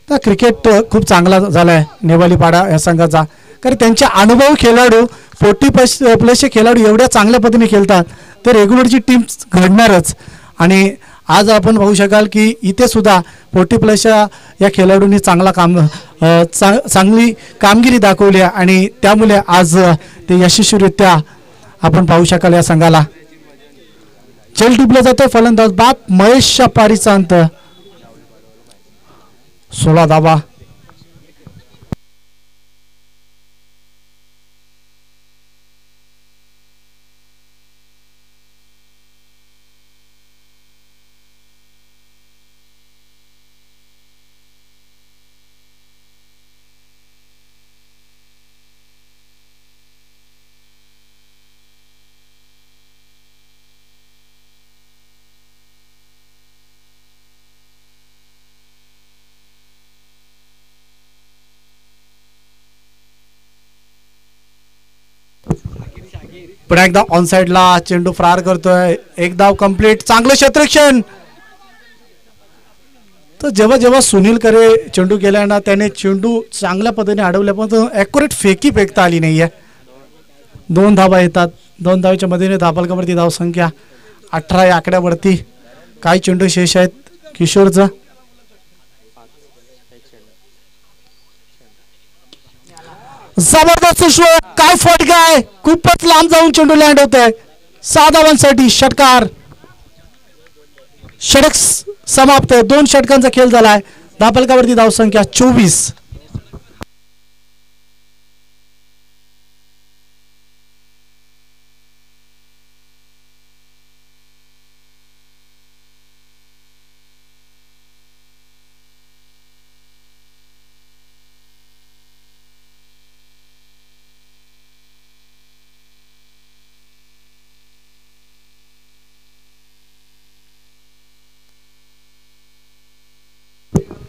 तर क्रिकेट खूप चांगला झाला आहे नेवाली पाडा या संघाचा, कारण त्यांचे अनुभवी खेळाडू 40+ खेळाडू एवढ्या चांगल्या पद्धतीने खेळतात ते रेग्युलरची टीम घडणारच. आणि आज आपण पाहू शकाल की इथे सुद्धा 40+ या खेळाडूंनी चांगली कामगिरी दाखवली आणि त्यामुळे आज ते यशस्वीरित्या आपण पाहू शकाल या संघाला. चेल टिपला जातो. फलंदाज बाद. महेश पारीचा अंत 16 धावा. पुन्हा एकदा ऑन साइडला चेंडू प्रहार करतोय. एक धाव कंप्लीट. चांगलं क्षेत्ररक्षण. तर जेव्हा जेव्हा सुनील करे चेंडू गेला ना त्याने चेंडू चांगल्या पद्धतीने अडवल्या पण ॲक्युरेट फेकता आली नाहीये. 2 धावा येतात. 2 धावेच्या मदतीने धापलकावरती धाव संख्या 18 या आकड्यावरती. काही चेंडू शेष आहेत किशोरचा. जबरदस्त शॉट. काय फटका आहे. खूपच लांब जाऊन चेंडू लँड होत आहे. 6 धावांसाठी षटकार. षटक समाप्त. 2 षटकांचा खेळ झालाय. धापलकावरती धाव संख्या 24.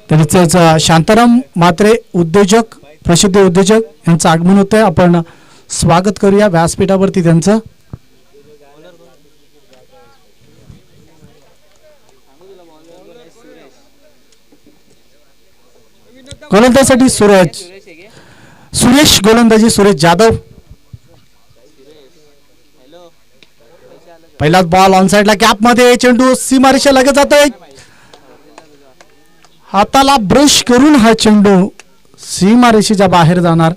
त्यांच शांताराम म्हात्रे उद्योजक प्रसिद्ध उद्योजक यांचं आगमन होतंय. आपण स्वागत करूया व्यासपीठावरती त्यांचं. गोलंदाजीसाठी सुरेश गोलंदाजी सुरेश जाधव. पहिलाच बॉल ऑन साइडला गॅप मध्ये. चेंडू सीमारेषा लगेच जातोय. हाताला ब्रश करून हा चेंडू सीमारेषेच्या बाहेर जाणार.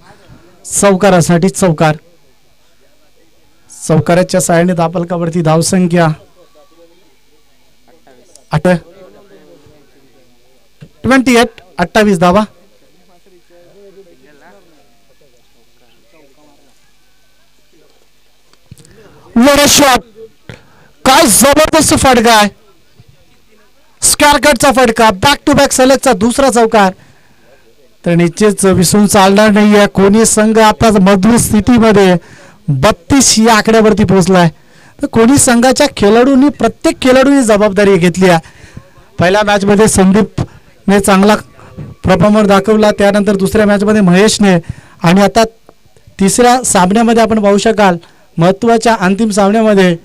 चौकारासाठी चौकार. चौकाराच्या साहाय्याने धापलकावरती धावसंख्या 28 धावा. शॉट. काय जबरदस्त फटका आहे. स्क्वेअर कटचा फटका. बॅक टू बॅक सलगचा दुसरा चौकार. तर निश्चित विसरून चालणार नाहीये. कोणी संघ आता मधुर स्थितीमध्ये 32 या आकड्यावरती पोहोचलाय. तर कोणी संघाच्या खेळाडूंनी प्रत्येक खेळाडूंनी जबाबदारी घेतली आहे. पहिल्या मॅच मध्ये संदीपने चांगला परफॉर्मन्स दाखवला. त्यानंतर दुसऱ्या मॅच मध्ये महेशने आणि आता तिसऱ्या सामन्यामध्ये आपण पाहू शकाल महत्वाच्या अंतिम सामन्यामध्ये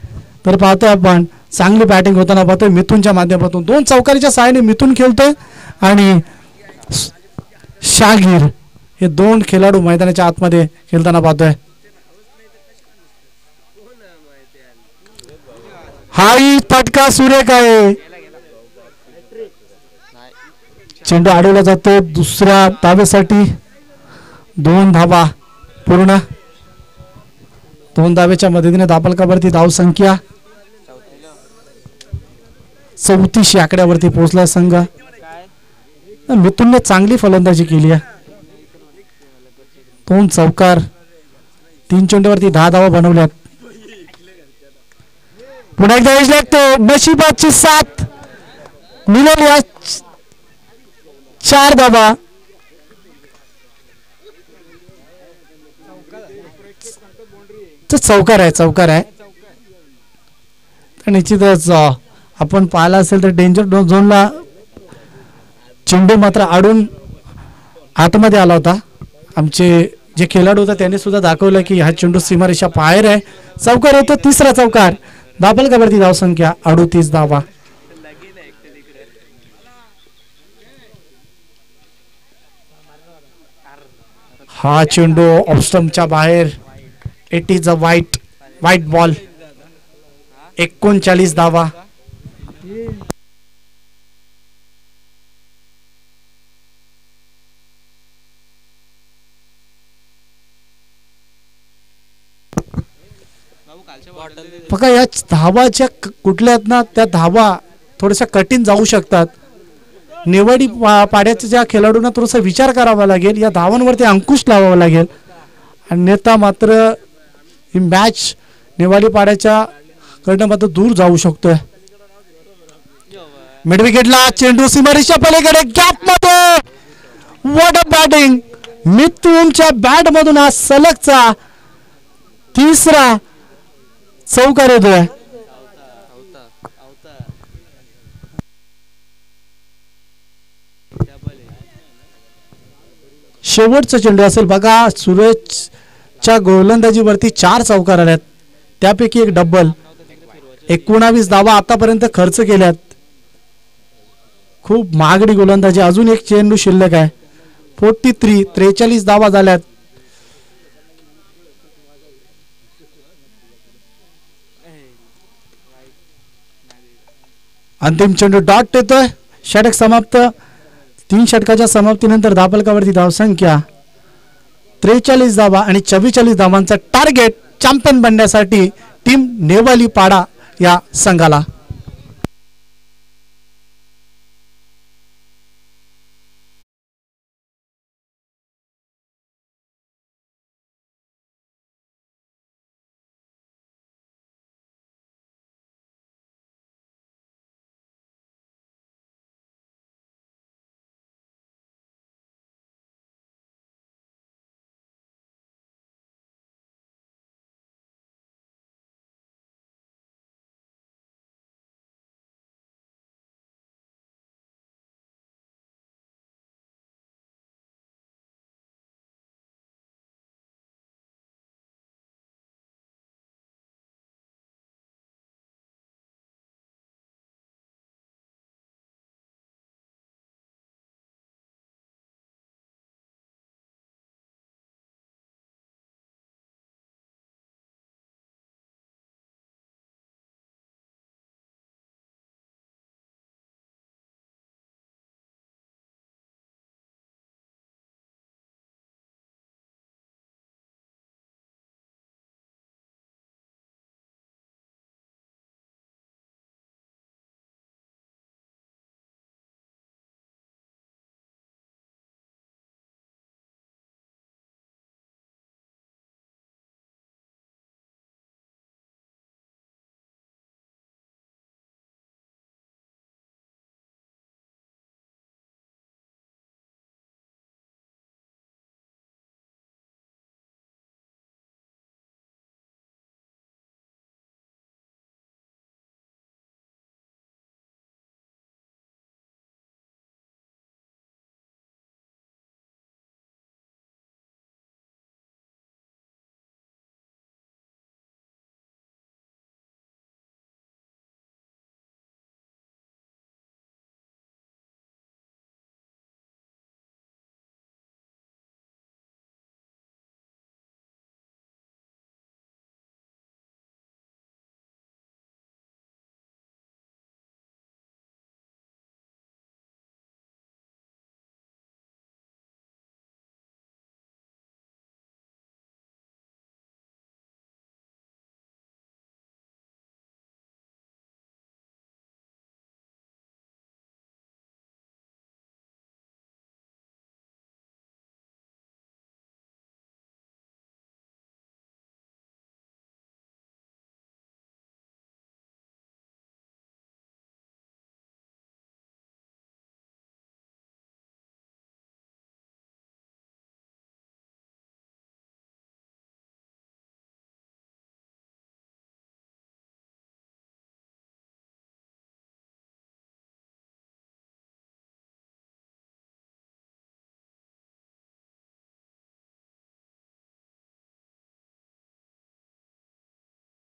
तर पाहतोय आपण चांगली बॅटिंग होताना पाहतोय मिथुनच्या माध्यमातून. 2 चौकारीच्या सहाय्याने मिथुन खेळतोय आणि शागीर हे 2 खेळाडू मैदानाच्या आतमध्ये खेळताना पाहतोय. हाही फटका सुरेख आहे. चेंडू अडवला जातो. दुसऱ्या धावेसाठी 2 धावा पूर्ण. 2 धावेच्या मदतीने धापलकावरती धाव संख्या 34 आकड्यावरती पोहोचला संघ. मिथुनने चांगली फलंदाजी केली आहे. 2 चौकार 3 चेंडूवरती 10 धावा बनवल्यात. पुन्हा एकदा एज लागतो. नशिबाची साथ मिळाली. 4 धावा. चौकार आहे. निश्चितच आपण पाहिला असेल तर डेंजर झोनला चेंडू मात्र आडून आतमध्ये आला होता. आमचे जे खेळाडू होते त्यांनी सुद्धा दाखवलं की हा चेंडू सीमारेषा बाहेर आहे. चौकार होतो. तिसरा चौकार. धापलकावरती धाव संख्या 38 धावा. हा चेंडू ऑफस्टंपच्या बाहेर. It is a white ball. 39 धावा. बघा या धावाच्या कुठल्या ना त्या धावा थोड्याशा कठीण जाऊ शकतात. नेवाडी पाड्याच्या ज्या खेळाडूंना थोडासा विचार करावा लागेल. या धावांवरती अंकुश लावावा लागेल. अन्यथा मात्र ही मॅच नेवाडी पाड्याच्या कडनं मात्र दूर जाऊ शकतोय. मिड विकेटला चेंडू सीमारेषा पलीकडे गॅप मध्ये. What a batting. मिथुनच्या बॅट मधून हा सलगचा तिसरा चौकार येतोय. शेवटचा चेंडू असेल. बघा सुरेशच्या गोलंदाजीवरती 4 चौकार आल्यात. त्यापैकी एक डब्बल. 19 धावा आतापर्यंत खर्च केल्यात. खूप महागडी गोलंदाजी. अजून एक चेंडू शिल्लक आहे. 43 धावा झाल्यात. अंतिम चेंडू डॉट येतोय. षटक समाप्त. 3 षटकाच्या समाप्तीनंतर धावफलकावरती धावसंख्या 43 धावा आणि 44 धावांचा टार्गेट चॅम्पियन बनण्यासाठी टीम नेवाली पाडा या संघाला.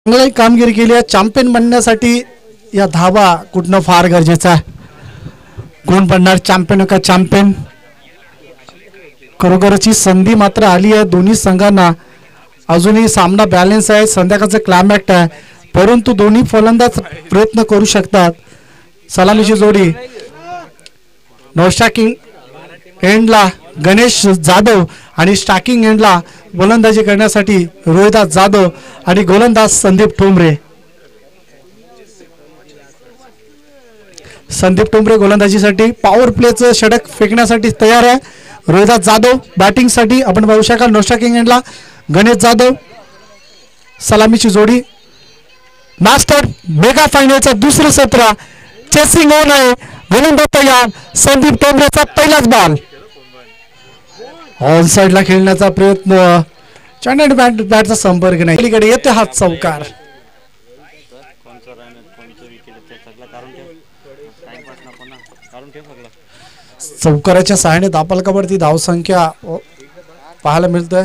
चांगली कामगिरी केली आहे. चॅम्पियन बनण्यासाठी या धावा कुठनं फार गरजेचं आहे. कोण बनणार चॅम्पियन का चॅम्पियन. खरोखरची संधी मात्र आली आहे दोन्ही संघांना. अजूनही सामना बॅलन्स आहे. संध्याकाळचं क्लायमॅक्स आहे, परंतु दोन्ही फलंदाज प्रयत्न करू शकतात. सलामीची जोडी नो स्टॅकिंग एंडला गणेश जाधव आणि स्टॅकिंग एंडला गोलंदाजी करण्यासाठी रोहिदास जाधव आणि गोलंदाज संदीप ठोंबरे. संदीप ठोंबरे गोलंदाजीसाठी पॉवर प्लेचं षटक फेकण्यासाठी तयार आहे. रोहिदास जाधव बॅटिंगसाठी आपण पाहू शकाल. नो स्टॅकिंग एंडला गणेश जाधव. सलामीची जोडी. मास्टर मेगा फायनलचं दुसरं सत्र चेसिंग ऑन आहे. गोलंदाज तयार. संदीप ठोंबरेचा पहिलाच बॉल. ऑन साइडला खेळण्याचा प्रयत्न. चॅनल बॅटचा संपर्क नाही. पलीकडे येते हात चौकार. चौकाराच्या सहाय्याने धावफलकावरती धावसंख्या पाहायला मिळतोय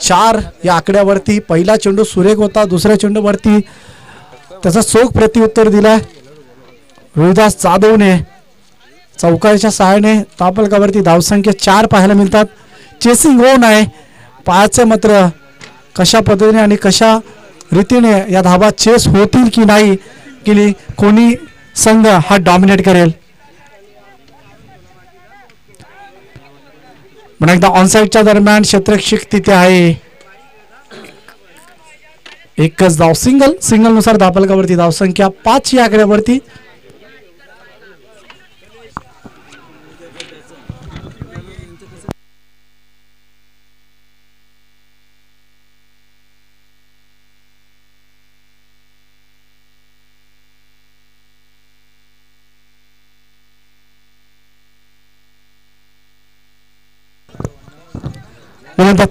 4 या आकड्यावरती पहिला चेंडू सुरेख होता, दुसऱ्या चेंडूवरती त्याचा चोख प्रत्युत्तर दिलाय रोहिदास जाधवने. चौकाराच्या सहाय्याने धावफलकावरती धावसंख्या 4 पाहायला मिळतात. चेसिंग होऊन आहे, पाहायचं मात्र कशा पद्धतीने आणि कशा रीतीने या धावा चेस होतील की नाही, की कोणी संघ हा डॉमिनेट करेल. पुन्हा एकदा ऑनसाईडच्या दरम्यान क्षेत्ररक्षक तिथे आहे. एकच धाव, सिंगल नुसार धावफलकावरती धावसंख्या 5 या आकड्यावरती.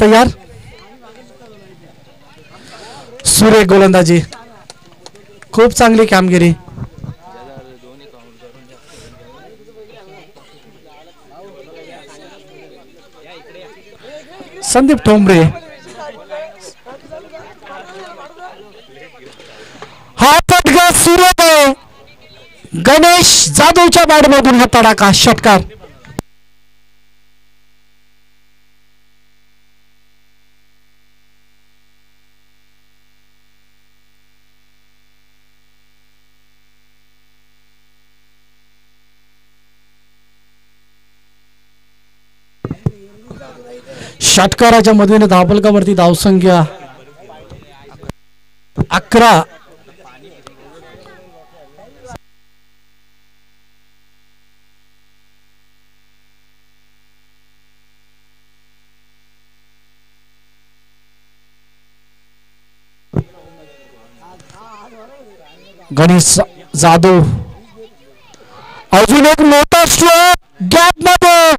तयार, सुरेख गोलंदाजी, खूप चांगली कामगिरी. संदीप ठोंबरे हा फटका सुरेख आहे. गणेश जाधवच्या बॅटमधून हा तडाखा षटकार. षटकाराच्या मदतीने धावफलकावरती धावसंख्या 11. गणेश जाधव अजून एक मोठा स्ट्रोक गॅप मध्ये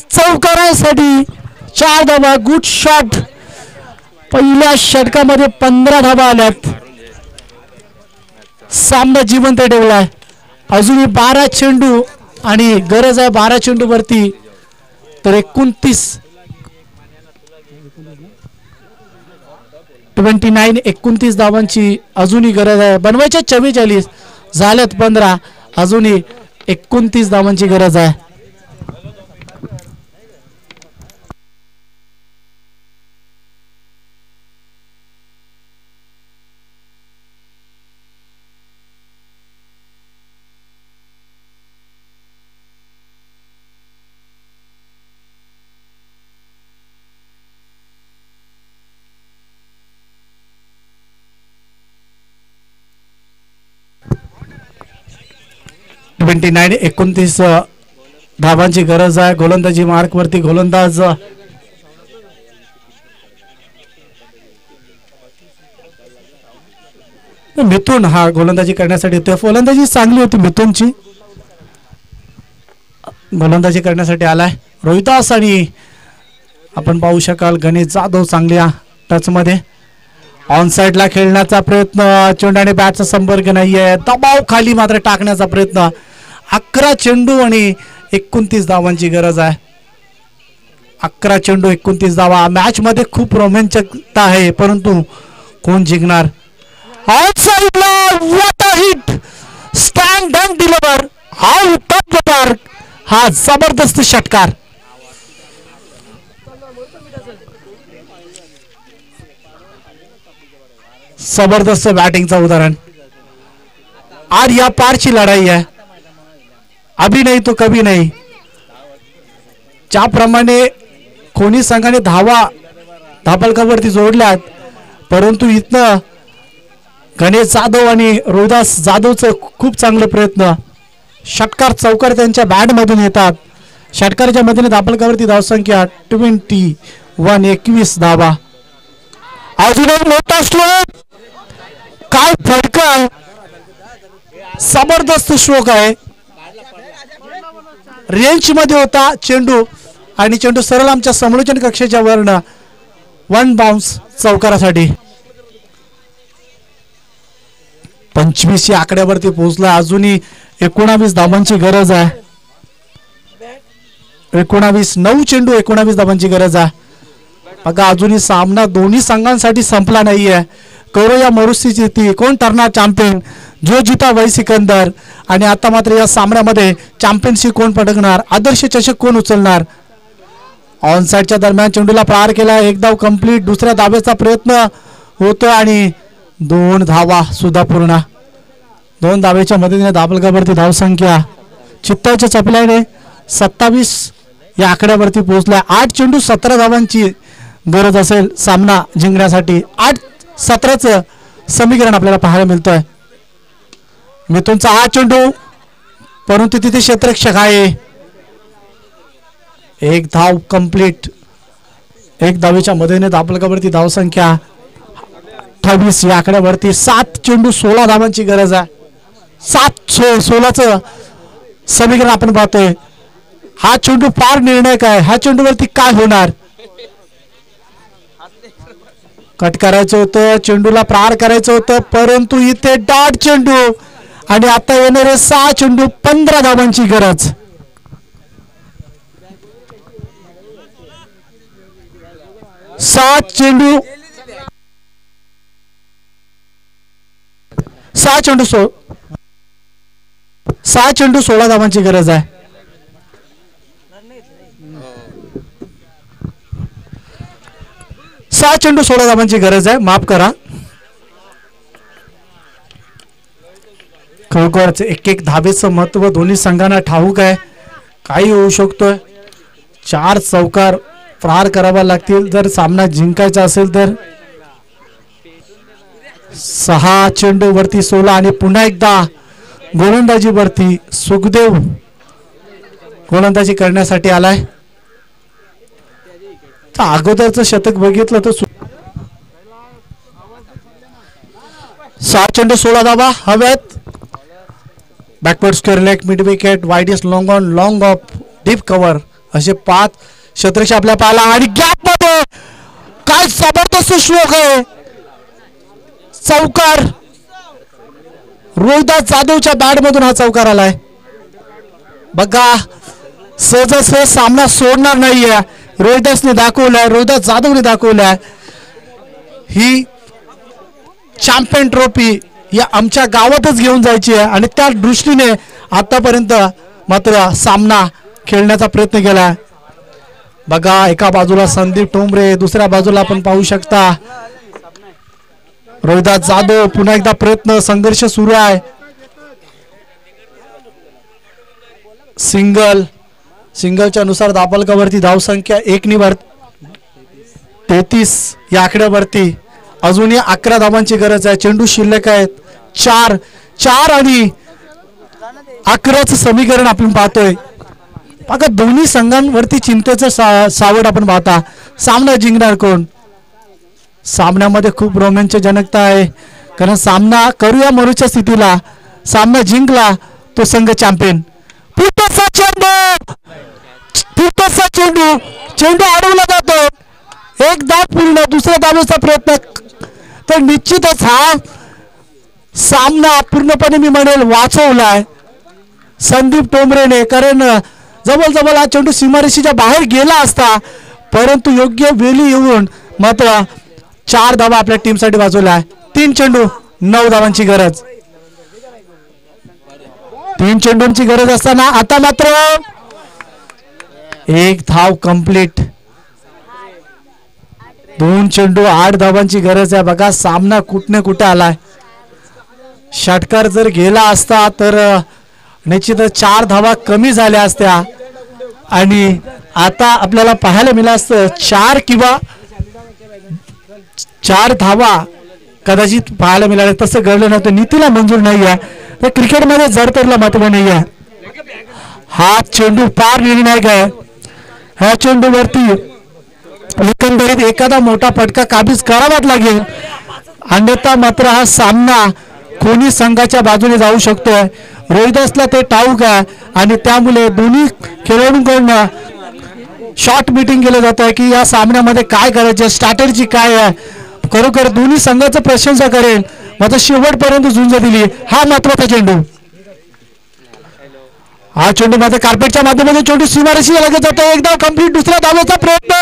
चौकारासाठी 4 धावा. Good shot. पहिल्या षटकामध्ये 15 धावा आल्यात. सामना जिवंत ठेवलाय. अजूनही 12 चेंडू आणि गरज आहे 12 चेंडू वरती तर 29 धावांची अजूनही गरज आहे. बनवायच्या 44 झाल्यात 15, अजूनही 29 धावांची गरज आहे. $29 29 धावांची गरज आहे. गोलंदाजी मार्क वरती गोलंदाज मिथुन हा गोलंदाजी करण्यासाठी येतोय. फलंदाजी चांगली होती मिथुनची, गोलंदाजी करण्यासाठी आलाय. रोहिदास आणि आपण पाहू शकाल गणेश जाधव चांगल्या टच मध्ये. ऑन साइडला खेळण्याचा प्रयत्न, चेंडू आणि बॅटचा संपर्क नाहीये. दबाव खाली मात्र टाकण्याचा प्रयत्न. 11 चेंडू आणि 29 धावांची गरज आहे. 11 चेंडू 29 धावा. मॅच मध्ये खूप रोमांचकता आहे, परंतु कोण जिंकणार? ऑन साइडला what a hit, stand and deliver, out of the park. हा जबरदस्त षटकार. जबरदस्त बॅटिंगचा उदाहरण. आज या पारची लढाई आहे. अभी नाही तो कभी नाही. ज्याप्रमाणे कोणी संघाने धावफलकावरती जोडल्यात, परंतु इथनं गणेश जाधव आणि रोहिदास जाधवचं खूप चांगले प्रयत्न. षटकार चौकार त्यांच्या बॅट मधून येतात. षटकाराच्या मधून धावफलकावरती धावसंख्या 21 धावा. अजून एक मोठा स्ट्रोक. काय फटका, जबरदस्त स्ट्रोक आहे. रेंज मध्ये होता चेंडू आणि चेंडू सरळ आमच्या समालोचन कक्षाच्या वरनं 1 बाउन्स चौकारासाठी. 25 या आकड्यावरती पोहोचला. अजूनही 19 धावांची गरज आहे. 19 9 चेंडू 19 धावांची गरज आहे. बघा अजूनही सामना दोन्ही संघांसाठी संपला नाहीये. करूया मरुस्थिती, कोण ठरणार चॅम्पियन, जो जिता वही सिकंदर. आणि आता मात्र या सामन्यामध्ये चॅम्पियनशिप कोण पटकणार, आदर्श चषक कोण उचलणार. ऑनसाईडच्या दरम्यान चेंडूला पार केला, एक धाव कंप्लीट. दुसऱ्या धावेचा प्रयत्न होतो आणि 2 धावा सुद्धा पूर्ण. 2 धावेच्या मदतीने दाबलगावरती धावसंख्या चित्ताच्या चपल्याने 27 या आकड्यावरती पोहोचलाय. 8 चेंडू 17 धावांची गरज असेल सामना जिंकण्यासाठी. 8-17चं समीकरण आपल्याला पाहायला मिळतंय. मिथुनचा हा चेंडू, परंतु तिथे क्षेत्ररक्षक आहे. 1 धाव कंप्लीट. 1 धावेच्या मदतीने दाबलगावरती धावसंख्या 28 या आकड्यावरती. 7 चेंडू 16 धावांची गरज आहे. 7-16चं समीकरण आपण पाहतोय. हा चेंडू फार निर्णायक आहे. ह्या चेंडूवरती काय होणार. कट करायचं होतं, चेंडूला प्रहार करायचं होतं, परंतु इथे डॉट चेंडू. आणि आता येणारे 6 चेंडू 15 धावांची गरज. सात चेंडू 16 धावांची गरज आहे. 6 चेंडू 16 धावांची गरज आहे, माफ करा. खरोखरच एक धावेचं महत्व दोन्ही संघांना ठाऊक आहे. काही होऊ शकतोय. 4 चौकार प्रहार करावा लागतील जर सामना जिंकायचा असेल तर. 6 चेंडू वरती 16 आणि पुन्हा एकदा गोलंदाजी वरती सुखदेव गोलंदाजी करण्यासाठी आलाय. अगोदरचं शतक बघितलं तर 6 चेंडू 16 धावा हव्यात. Backward square leg, mid wicket, widest long on, long off, deep cover असे 5 क्षेत्रक्षक आपल्या पाहिला. आणि गॅप मध्ये काय जबरदस्त स्ट्रोक आहे. चौकार रोहिदास जाधवच्या बॅट मधून हा चौकार आलाय. बघा सहज सामना सोडणार नाहीये. रोहिदासने दाखवलाय, रोहिदास जाधवने दाखवलाय ही चॅम्पियन ट्रॉफी या आमच्या गावातच घेऊन जायची आहे. आणि त्या दृष्टीने आतापर्यंत मात्र सामना खेळण्याचा प्रयत्न केला. बघा एका बाजूला संदीप टोंबरे, दुसऱ्या बाजूला आपण पाहू शकता रोहिदास जाधव. पुन्हा एकदा प्रयत्न, संघर्ष सुरू आहे. सिंगलच्या नुसार दाबलगावरती धावसंख्या 1 निवड 33 या आकड्यावरती. अजूनही 11 धावांची गरज आहे. चेंडू शिल्लक आहेत 4 आणि 11चं समीकरण आपण पाहतोय. बघा दोन्ही संघांवरती चिंतेचं सावट आपण पाहता. सामना जिंकणार कोण. सामन्यामध्ये खूप रोमांचजनकता आहे, कारण सामना करूया मरूच्या स्थितीला सामना जिंकला तो संघ चॅम्पियन. चेंडू अडवला जातो. 1 धाव पूर्ण. दुसऱ्या धावेचा प्रयत्न. तर निश्चितच हा सामना पूर्णपणे मी म्हणेल वाचवलाय संदीप टोंबरेने, कारण जवळ हा चेंडू सीमारेषेच्या बाहेर गेला असता, परंतु योग्य वेळी येऊन मात्र 4 धावा आपल्या टीमसाठी वाचवल्या. 3 चेंडू 9 धावांची गरज. 3 चेंडूंची गरज असताना आता मात्र 1 धाव कंप्लीट. 2 चेंडू 8 धावांची गरज आहे. बघा सामना कुठने कुठे आलाय. षटकार जर गेला असता तर निश्चितच 4 धावा कमी झाल्या असत्या आणि आता आपल्याला पाहायला मिळालं असतं 4 किंवा 4 धावा कदाचित पाहायला मिळाल्या. तसं घडलं नव्हतं. नीतीला मंजूर नाही आहे. तर क्रिकेटमध्ये जडतरला महत्व नाही आहे. हा चेंडू फार निर्णायक आहे. ह्या चेंडूवरती एकंदरीत एखादा मोठा फटका काबीज करावाच लागेल, अन्यथा मात्र हा सामना कोणी संघाच्या बाजूने जाऊ शकतोय. रोहिदासला ते ठाऊक आहे आणि त्यामुळे दोन्ही खेळाडूंकडून शॉर्ट मीटिंग केलं जात आहे की या सामन्यामध्ये काय करायचं, स्ट्रॅटेजी काय आहे. खरोखर दोन्ही संघाचं प्रशंसा करेल, मात्र शेवटपर्यंत झुंज दिली. हा महत्वाचा चेंडू. हा चेंडू मात्र कार्पेटच्या माध्यमातून चेंडू सीमारेषी लगेच जातो. एकदा कंप्लीट. दुसऱ्या धावेचा प्रयत्न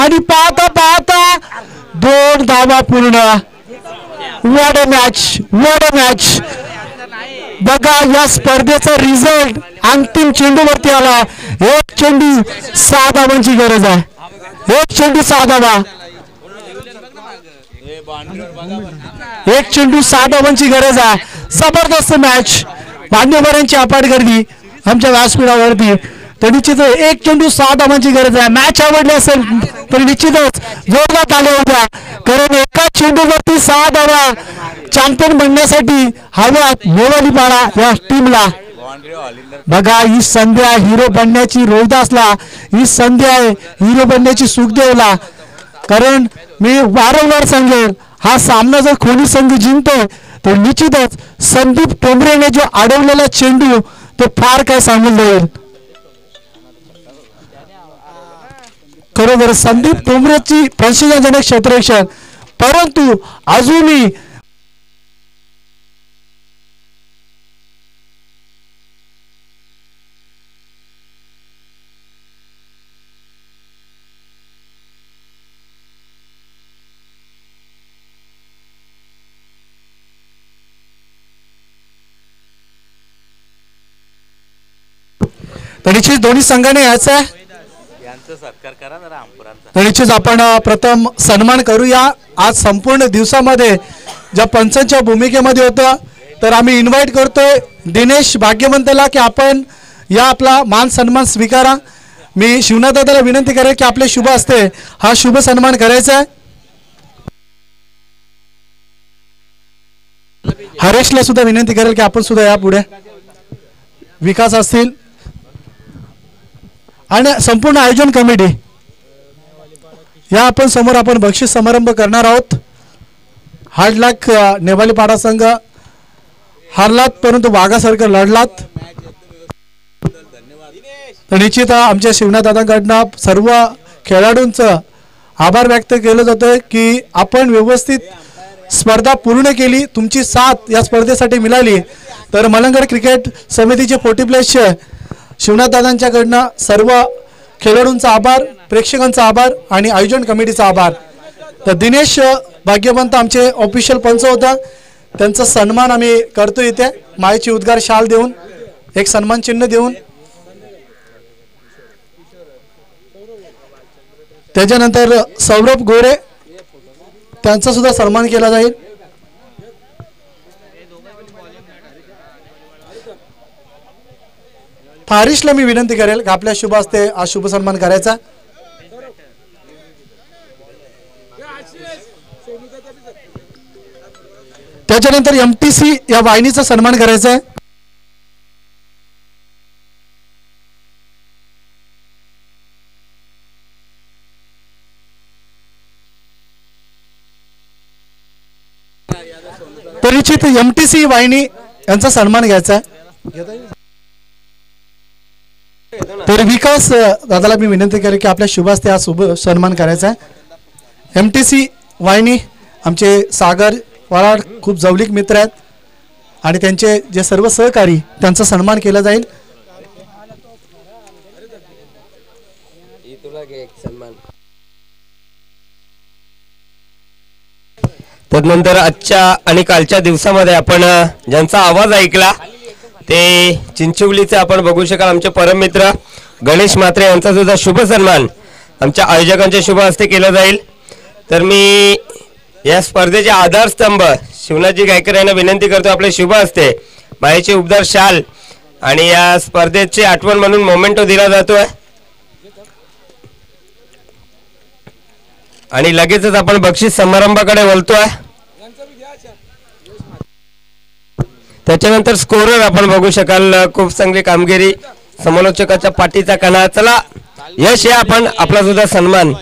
आणि पाहता पाहता 2 धावा पूर्ण. What a match, what a match. बघा या स्पर्धेचा रिझल्ट अंतिम चेंडूवरती आला. एक चेंडू 6 धावांची गरज आहे. एक चेंडू 6 धावा. एक चेंडू 6 धावांची गरज आहे. जबरदस्त मॅच. मान्यवरांची अपाट गर्दी आमच्या व्यासपीठावरती. तर निश्चित एक चेंडू 6 धावांची गरज आहे. मॅच आवडली असेल तर निश्चितच जोरदार ताल्या होत्या. कारण एका चेंडूवरती 6 धावा चॅम्पियन बनण्यासाठी हव्यात नेवालीपाडा या टीमला. बघा ही संधी आहे हिरो बनण्याची रोहिदासला. ही संधी आहे हिरो बनण्याची सुखदेवला. कारण मी वारंवार सांगेन हा सामना जर कोणी संघ जिंकतो तर निश्चितच संदीप टोंबरेने जो अडवलेला चेंडू तो फार काय सांगून जाईल. खरोखर संदीप टोंबरेची प्रशंसाजनक क्षेत्ररक्षण. परंतु अजूनही निश्चित दोन्ही संघाने याचा निश्चित आपण प्रथम सन्मान करूया. आज संपूर्ण दिवसामध्ये ज्या पंचांच्या भूमिकेमध्ये होतं तर आम्ही इन्व्हाइट करतोय दिनेश भाग्यवंतला की आपण या आपला मान सन्मान स्वीकारा. मी शिवनाथदादाला विनंती करेल की आपले शुभ असते हा शुभ सन्मान करायचा आहे. हरेशला सुद्धा विनंती करेल की आपण सुद्धा या पुढे. विकास असतील आणि संपूर्ण आयोजन कमिटी या आपण समोर आपण बक्षीस समारंभ करणार आहोत. हार्डलक नेवालीपाडा संघ हारलात परंतु वाघासारखं लढलात. तर निश्चित आमच्या शिवनाथदादांकडनं सर्व खेळाडूंचं आभार व्यक्त केलं जातं की आपण व्यवस्थित स्पर्धा पूर्ण केली. तुमची साथ या स्पर्धेसाठी मिळाली. तर मलंगड क्रिकेट समितीचे 40 प्लेसचे शिवनाथदादांच्याकडनं सर्व खेळाडूंचा आभार, प्रेक्षकांचा आभार आणि आयोजन कमिटीचा आभार. तर दिनेश भाग्यवंत आमचे ऑफिशियल पंच होता. त्यांचा सन्मान आम्ही करतो इथे मायेची उद्गार शाल देऊन एक सन्मान चिन्ह देऊन. त्याच्यानंतर सौरभ गोरे त्यांचा सुद्धा सन्मान केला जाईल. फारिशला मी विनंती करेल की आपल्या शुभ हस्ते आज शुभ सन्मान करायचा. त्याच्यानंतर MTC या वाहिनीचा सन्मान करायचा आहे. परिचित MTC वाहिनी यांचा सन्मान घ्यायचा आहे. तर विकास दादाला मी विनंती केली की आपल्या शुभ हस्ते हा शुभ सन्मान करायचा आहे. MTC वाहिनी आमचे सागर वराड खूप जवळीक मित्र आहेत आणि त्यांचे जे सर्व सहकारी त्यांचा सन्मान केला जाईल. तदनंतर आजच्या आणि कालच्या दिवसामध्ये आपण ज्यांचा आवाज ऐकला ते चिंचवलीचे आपण बघू शकाल आमचे परममित्र गणेश म्हात्रे यांचा सुद्धा शुभ सन्मान आमच्या आयोजकांच्या शुभ हस्ते केला जाईल. तर मी या स्पर्धेचे आधारस्तंभ शिवनाथजी गायकर यांना विनंती करतो आपले शुभ हस्ते मायेचे उबदार शाल आणि या स्पर्धेची आठवण म्हणून मोमेंटो दिला जातोय. आणि लगेचच आपण बक्षीस समारंभाकडे वळतोय. त्याच्यानंतर स्कोरर आपण बघू शकाल खूप चांगली कामगिरी समालोचकाच्या पाठीचा कणा. चला यश या आपण आपला सुद्धा सन्मान